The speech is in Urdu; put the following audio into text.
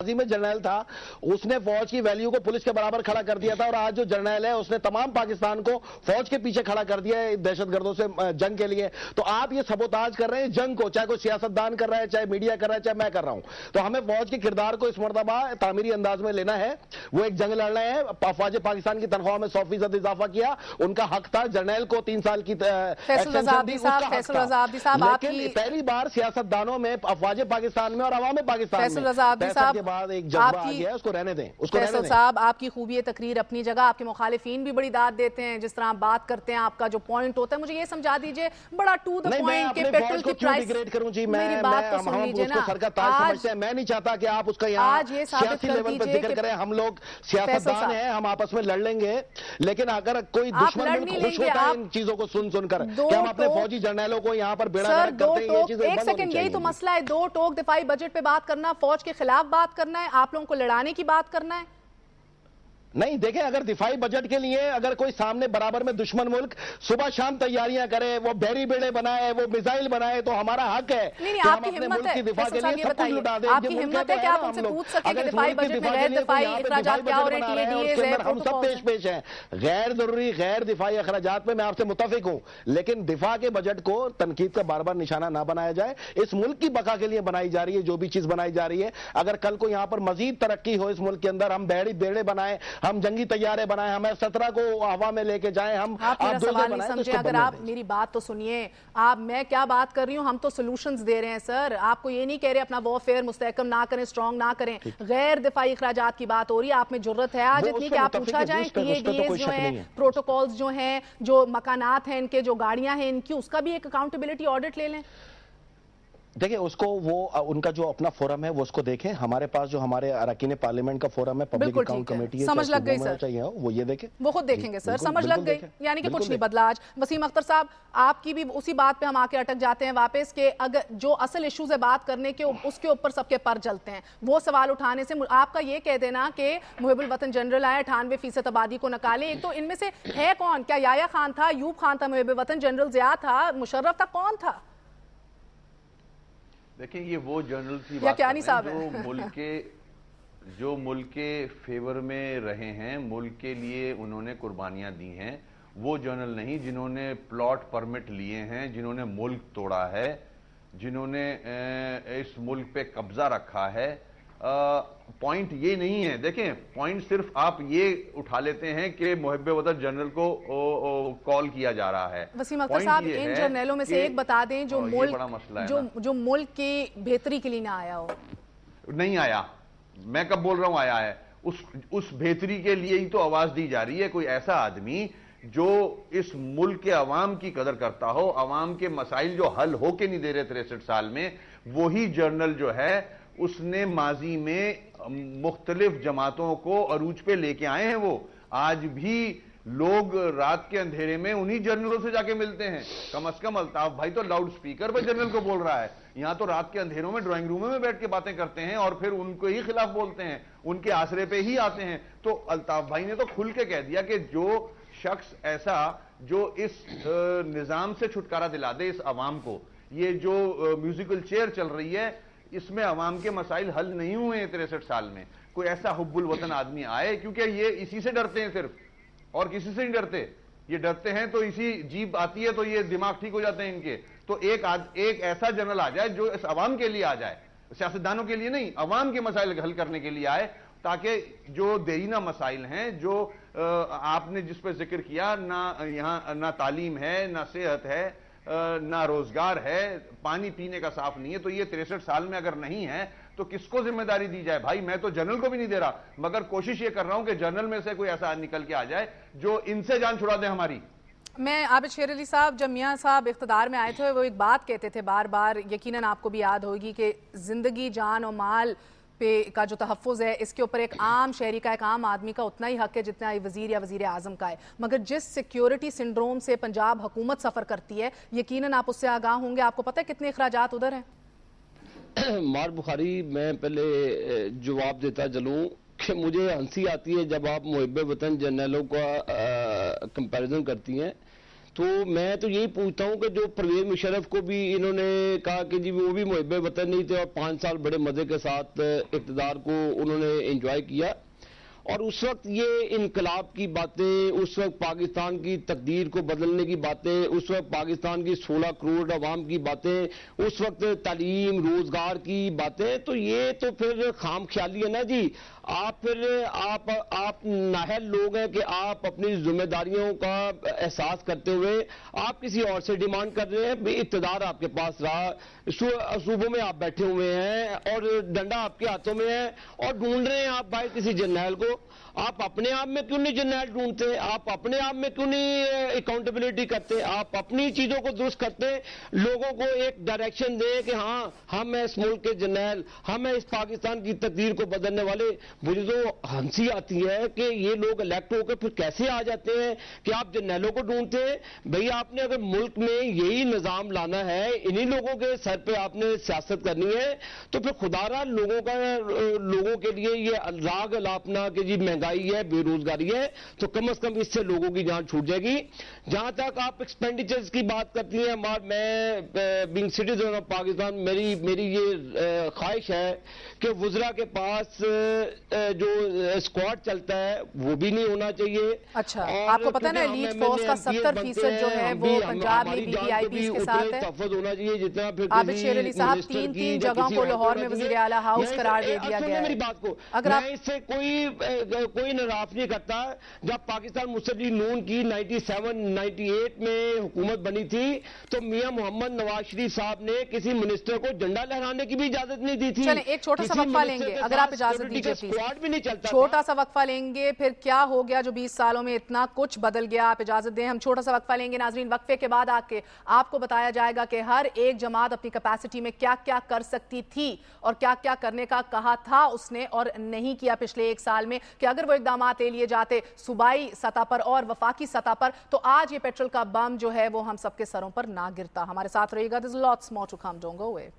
ماضی میں جرنیل تھا, اس نے فوج کی ویلیو کو پولیس کے برابر کھڑا کر دیا تھا, اور آج جو جرنیل ہے اس نے تمام پاکستان کو فوج کے پیچھے کھڑا کر دیا ہے دہشت گردوں سے جنگ کے لیے. تو آپ یہ سبوتاج کر رہے ہیں جنگ کو, چاہے کوئی سیاستدان کر رہا ہے, چاہے میڈیا کر رہا ہے, چاہے میں کر رہا ہوں. تو ہمیں فوج کے کردار کو اس مرتبہ تعمیری انداز میں لینا ہے. وہ ایک جنگ لڑ رہے ہیں, افواج پاکستان کی تنخواہ میں 100% اضافہ کیا, ان کا حق تھا. جرنیل کو 3 سال کی ایکسٹینشن دی, اس کا حق تھا. لیکن پہلی بار سیاستدانوں میں, افواج پاکستان میں اور عوام پاکستان میں فیصل کے بعد ایک جذبہ آ گیا ہے, اس کو رہنے دیں. فیصل صاحب, آپ کی خوبی تقریر اپنی جگہ, آپ کے مخالفین بھی بڑی داد دیتے ہیں جس طرح آپ بات کرتے ہیں, آپ کا جو پوائنٹ ہوتا ہے, مجھے یہ سمجھا دیجئے بڑا ٹو دا پوائنٹ کہ پیٹرول کی پرائس. میری بات تو سن لیجئے نا. میں نہیں چاہتا کہ آپ اس کا یہاں سیاسی لیول پر ذکر کریں. ہم لوگ سیاستدان ہیں, ہم آپس میں لڑ لیں گے, لیکن اگر کوئی دشمن ملک خوش ہوتا ہے ان چیزوں کو سن کر کہ ہم اپنے فوجی جرنیلوں کو یہاں پر بیڑا گرک کرتے ہیں, یہ چیزیں بند ہونی چاہیے. ایک سیکنڈ, یہی تو مسئلہ ہے. 2 ٹوک دفاعی بجٹ پہ بات کرنا, فوج کے خلاف بات کرنا ہے, آپ لوگوں کو لڑانے کی بات کرنا ہے. نہیں دیکھیں, اگر دفاعی بجٹ کے لیے اگر کوئی سامنے برابر میں دشمن ملک صبح شام تیاریاں کرے, وہ بحری بیڑے بنائے, وہ میزائل بنائے, تو ہمارا حق ہے کہ ہم اپنے ملک کی دفاع کے لیے سب کچھ لٹا دیں. آپ کی ہمت ہے کہ آپ ان سے پوچھ سکیں کہ دفاعی بجٹ میں غیر دفاعی اخراجات کیا ہو رہے ہیں, TADs ہیں, ہم سب پیش ہیں. غیر ضروری غیر دفاعی اخراجات میں آپ سے متفق ہوں, لیکن دفاع کے بجٹ کو تنقید کا بار بار نشانہ نہ بنایا جائے. اس ملک کی بقا کے لیے بنائی جا رہی ہے جو بھی چیز بنائی جا رہی ہے. اگر کل کو یہاں پر مزید ترقی ہو اس ملک کے اندر, ہم بحری بیڑے بنائیں, ہم جنگی تیارے بنائیں, ہمیں 17 کو ہوا میں لے کے جائیں, ہم آپ میرا سوال نہیں سمجھے. اگر آپ میری بات تو سنیے, میں کیا بات کر رہی ہوں, ہم تو سولوشنز دے رہے ہیں سر. آپ کو یہ نہیں کہہ رہے اپنا وارفیئر مستحکم نہ کریں, اسٹرانگ نہ کریں. غیر دفاعی اخراجات کی بات ہو رہی ہے. آپ میں جرت ہے آج اتنی کہ آپ پوچھا جائیں TADs جو ہیں, پروٹوکولز جو ہیں, جو مکانات ہیں ان کے, جو گاڑیاں ہیں ان کی, اس کا بھی ایک اکاؤنٹیبلٹی آڈٹ لے لیں. دیکھیں اس کو, وہ ان کا جو اپنا فورم ہے وہ اس کو دیکھیں. ہمارے پاس جو ہمارے اراکین پارلیمنٹ کا فورم ہے, پبلک اکاؤنٹ کمیٹی ہے, سمجھ لگ گئی سر, وہ یہ دیکھیں, وہ خود دیکھیں گے سر. سمجھ لگ گئی, یعنی کہ کچھ نہیں بدلا آج. وسیم اختر صاحب, آپ کی بھی اسی بات پہ ہم آ کے اٹک جاتے ہیں واپس کہ اگر جو اصل ایشوز ہے بات کرنے کے, اس کے اوپر سب کے پر جلتے ہیں. وہ سوال اٹھانے سے آپ کا یہ کہہ دینا کہ محب الوطن جنرل آئے 98% آبادی کو نکالے, ایک تو ان میں سے ہے کون؟ کیا یایا خان تھا, ایوب خان تھا محب الوطن جنرل, ضیاء تھا, مشرف تھا, کون تھا؟ دیکھیں یہ وہ جنرل کی بات جو ملک کے فیور میں رہے ہیں, ملک کے لیے انہوں نے قربانیاں دی ہیں. وہ جنرل نہیں جنہوں نے پلاٹ پرمٹ لیے ہیں, جنہوں نے ملک توڑا ہے, جنہوں نے اس ملک پہ قبضہ رکھا ہے. پوائنٹ یہ نہیں ہے. دیکھیں پوائنٹ صرف آپ یہ اٹھا لیتے ہیں کہ محب وطن جنرل کو کال کیا جا رہا ہے. وسیم اختر صاحب, ان جرنیلوں میں سے ایک بتا دیں جو ملک کی بہتری کے لیے نہ آیا ہو. نہیں آیا, میں کب بول رہا ہوں آیا ہے. اس بہتری کے لیے ہی تو آواز دی جا رہی ہے. کوئی ایسا آدمی جو اس ملک کے عوام کی قدر کرتا ہو, عوام کے مسائل جو حل ہو کے نہیں دے رہے 63 سال میں, وہی جرنل جو ہے اس نے ماضی میں مختلف جماعتوں کو عروج پہ لے کے آئے ہیں. وہ آج بھی لوگ رات کے اندھیرے میں انہی جرنلوں سے جا کے ملتے ہیں. کم از کم الطاف بھائی تو لاؤڈ سپیکر پہ جرنل کو بول رہا ہے. یہاں تو رات کے اندھیروں میں ڈرائنگ روموں میں بیٹھ کے باتیں کرتے ہیں اور پھر ان کو ہی خلاف بولتے ہیں, ان کے آسرے پہ ہی آتے ہیں. تو الطاف بھائی نے تو کھل کے کہہ دیا کہ جو شخص ایسا جو اس نظام سے چھٹکارا دلا دے اس عوام کو, یہ جو میوزیکل چیئر چل رہی ہے اس میں عوام کے مسائل حل نہیں ہوئے ہیں 63 سال میں. کوئی ایسا حب الوطن آدمی آئے, کیونکہ یہ اسی سے ڈرتے ہیں صرف, اور کسی سے نہیں ڈرتے. یہ ڈرتے ہیں تو اسی جیب آتی ہے تو یہ دماغ ٹھیک ہو جاتے ہیں ان کے. تو ایک ایسا جنرل آ جائے جو اس عوام کے لیے آ جائے, سیاستدانوں کے لیے نہیں, عوام کے مسائل حل کرنے کے لیے آئے, تاکہ جو دیرینہ مسائل ہیں جو آپ نے جس پہ ذکر کیا, نہ یہاں نہ تعلیم ہے, نہ صحت ہے, نہ روزگار ہے, پانی پینے کا صاف نہیں ہے, تو یہ 63 سال میں اگر نہیں ہے تو کس کو ذمہ داری دی جائے؟ بھائی میں تو جنرل کو بھی نہیں دے رہا, مگر کوشش یہ کر رہا ہوں کہ جنرل میں سے کوئی ایسا نکل کے آ جائے جو ان سے جان چھڑا دے ہماری. میں عابد شیر علی صاحب, جب میاں صاحب اقتدار میں آئے تھے وہ ایک بات کہتے تھے بار بار, یقیناً آپ کو بھی یاد ہوگی, کہ زندگی, جان اور مال پہ کا جو تحفظ ہے اس کے اوپر ایک عام شہری کا, ایک عام آدمی کا اتنا ہی حق ہے جتنا وزیر یا وزیر اعظم کا ہے. مگر جس سیکیورٹی سنڈروم سے پنجاب حکومت سفر کرتی ہے, یقیناً آپ اس سے آگاہ ہوں گے. آپ کو پتہ ہے کتنے اخراجات ادھر ہیں؟ مار بخاری, میں پہلے جواب دیتا چلوں کہ مجھے ہنسی آتی ہے جب آپ محب وطن جرنیلوں کا کمپیریزن کرتی ہیں. تو میں تو یہی پوچھتا ہوں کہ جو پرویز مشرف کو بھی انہوں نے کہا کہ جی وہ بھی محب وطن نہیں تھے اور 5 سال بڑے مزے کے ساتھ اقتدار کو انہوں نے انجوائے کیا، اور اس وقت یہ انقلاب کی باتیں، اس وقت پاکستان کی تقدیر کو بدلنے کی باتیں، اس وقت پاکستان کی 16 کروڑ عوام کی باتیں، اس وقت تعلیم روزگار کی باتیں، تو یہ تو پھر خام خیالی ہے نا جی۔ آپ پھر آپ نااہل لوگ ہیں کہ آپ اپنی ذمہ داریوں کا احساس کرتے ہوئے آپ کسی اور سے ڈیمانڈ کر رہے ہیں۔ بے اقتدار آپ کے پاس رہا، صوبوں میں آپ بیٹھے ہوئے ہیں اور ڈنڈا آپ کے ہاتھوں میں ہے اور ڈھونڈ رہے ہیں آپ باہر کسی جرنیل کو۔ آپ اپنے آپ میں کیوں نہیں جرنیل ڈھونڈتے؟ آپ اپنے آپ میں کیوں نہیں اکاؤنٹیبلٹی کرتے؟ آپ اپنی چیزوں کو درست کرتے، لوگوں کو ایک ڈائریکشن دیں کہ ہاں ہم ہیں اس ملک کے جرنیل، ہم ہیں اس پاکستان کی تقدیر کو بدلنے والے۔ مجھے تو ہنسی آتی ہے کہ یہ لوگ الیکٹ ہو کے پھر کیسے آ جاتے ہیں کہ آپ جرنیلوں کو ڈھونڈتے ہیں۔ بھئی آپ نے اگر ملک میں یہی نظام لانا ہے، انہی لوگوں کے سر پہ آپ نے سیاست کرنی ہے، تو پھر خدا را لوگوں کے لیے یہ راگ الاپنا کہ جی مہنگائی ہے، بے روزگاری ہے، تو کم از کم اس سے لوگوں کی جان چھوٹ جائے گی۔ جہاں تک آپ ایکسپینڈیچرز کی بات کرتی ہیں، میں بینگ سٹیزن آف پاکستان میری یہ خواہش ہے کہ وزراء کے پاس جو اسکواڈ چلتا ہے وہ بھی نہیں ہونا چاہیے۔ اچھا، آپ کو پتہ ہے نا لیڈ فورس کا 70% جو ہے وہ پنجاب میں بی ٹی آئی پیز کے ساتھ ہے۔ تحفظ ہونا چاہیے جتنا پھر عابد شیر علی صاحب 3 جگہوں کو لاہور میں وزیر اعلیٰ ہاؤس قرار دے دیا گیا ہے۔ میری بات کو میں اس سے کوئی نراف نہیں کرتا۔ جب پاکستان مسلم نون کی 97-98 میں حکومت بنی تھی تو میاں محمد نواز شریف صاحب نے کسی منسٹر کو جھنڈا لہرانے کی بھی اجازت نہیں دی تھی۔ چلیں ایک چھوٹا سا وقفہ لیں گے اگر آپ اجازت دیجیے پلیز، چھوٹا سا وقفہ لیں گے۔ پھر کیا ہو گیا جو 20 سالوں میں اتنا کچھ بدل گیا؟ آپ اجازت دیں ہم چھوٹا سا وقفہ لیں گے ناظرین۔ وقفے کے بعد آ کے آپ کو بتایا جائے گا کہ ہر ایک جماعت اپنی کیپیسٹی میں کیا کیا کر سکتی تھی اور کیا کیا کرنے کا کہا تھا اس نے اور نہیں کیا پچھلے 1 سال میں، کہ اگر وہ اقدامات لے لیے جاتے صوبائی سطح پر اور وفاقی سطح پر تو آج یہ پیٹرول کا بم جو ہے وہ ہم سب کے سروں پر نہ گرتا۔ ہمارے ساتھ رہیے گا، there's lots more to come, don't go away.